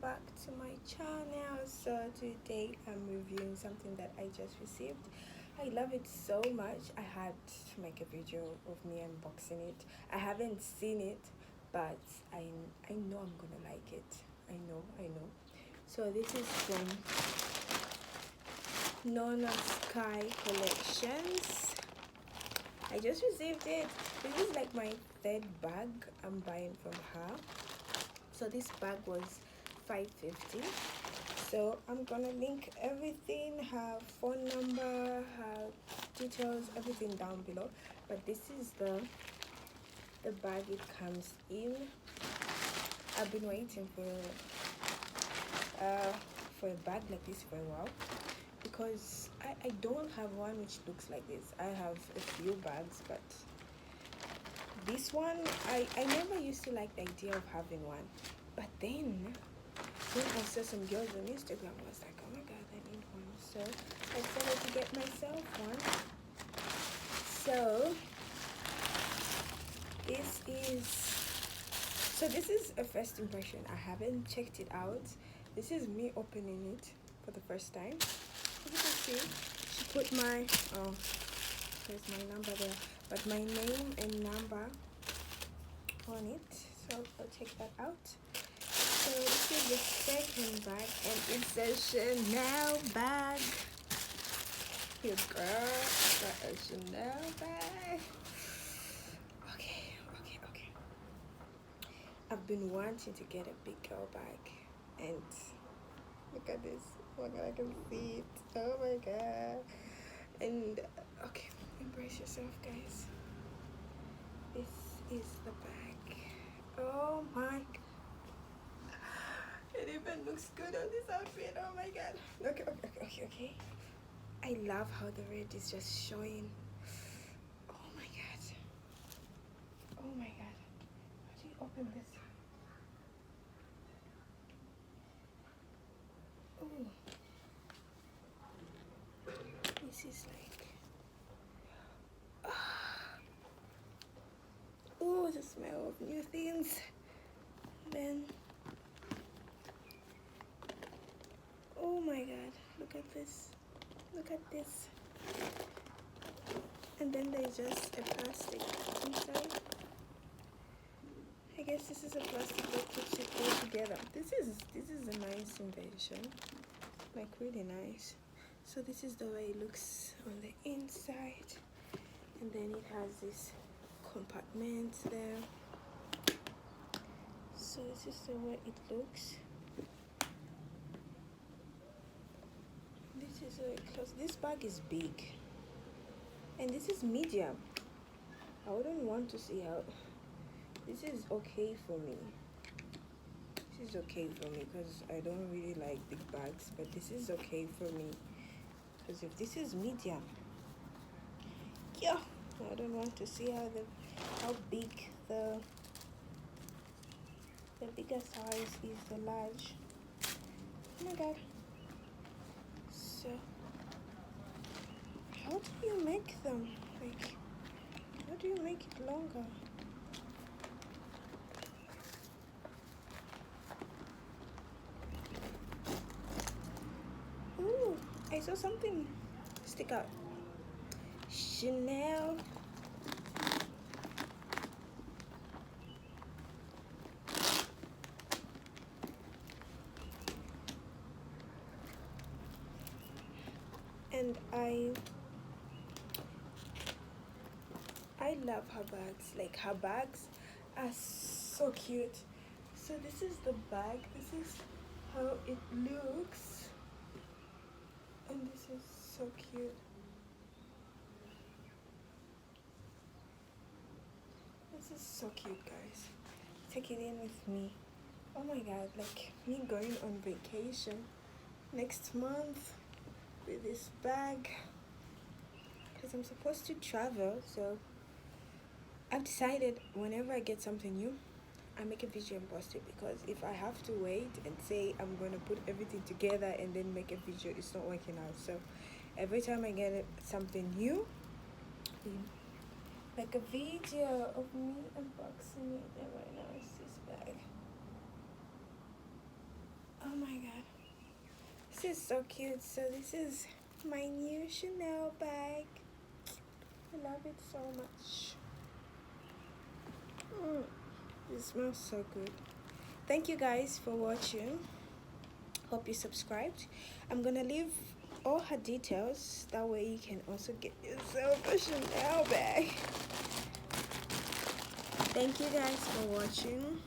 back to my channel. So today I'm reviewing something that I just received. I love it so much. I had to make a video of me unboxing it. I haven't seen it, but I know I'm gonna like it. I know. So this is from Nona Sky collections. I just received it. This is like my third bag I'm buying from her. So this bag was $5.50. So I'm gonna link everything, her phone number, her details, everything down below. But this is the bag it comes in. I've been waiting for a bag like this for a while, because I don't have one which looks like this. I have a few bags, but this one, I never used to like the idea of having one. But then when I saw some girls on Instagram, I was like, oh my god, I need one. So I decided to get myself one. So this is a first impression. I haven't checked it out. This is me opening it for the first time. As you can see, she put my, oh, there's my number there, but my name and number on it. So I'll check that out. So this is the second bag, and it's a Chanel bag. Here, girl, got a Chanel bag. Okay. I've been wanting to get a big girl bag, and look at this. Oh my god, I can see it. Oh my god. And okay, embrace yourself, guys. This is the bag. Oh my god. It even looks good on this outfit. Oh my god. Okay. I love how the red is just showing. Oh my god. How do you open this? Oh, this is like, oh, the smell of new things. Then, oh my god, look at this. And then there's just a plastic inside. I guess this is a plastic that keeps it all together. This is a nice invention, like really nice. So this is the way it looks on the inside, and then it has this compartment there. So this is the way it looks. This is a close. This bag is big, and this is medium. I wouldn't want to see how. This is okay for me. This is okay for me because I don't really like big bags, but this is okay for me. Because if this is medium, yeah, I don't want to see how big the bigger size is the large. Oh my god. So how do you make them? Like, how do you make it longer? Ooh, I saw something stick out. Chanel. And I love her bags. Like, her bags are so cute. So this is the bag. This is how it looks. And this is so cute. This is so cute, guys. Take it in with me. Oh my god, like me going on vacation next month with this bag, because I'm supposed to travel. So I've decided whenever I get something new, I make a video and post it, because if I have to wait and say I'm gonna put everything together and then make a video, it's not working out. So every time I get something new, make a video of me unboxing it. And right now it's this bag. This is so cute. So this is my new Chanel bag. I love it so much. It smells so good. Thank you guys for watching. Hope you subscribed. I'm gonna leave all her details, that way you can also get yourself a Chanel bag. Thank you guys for watching.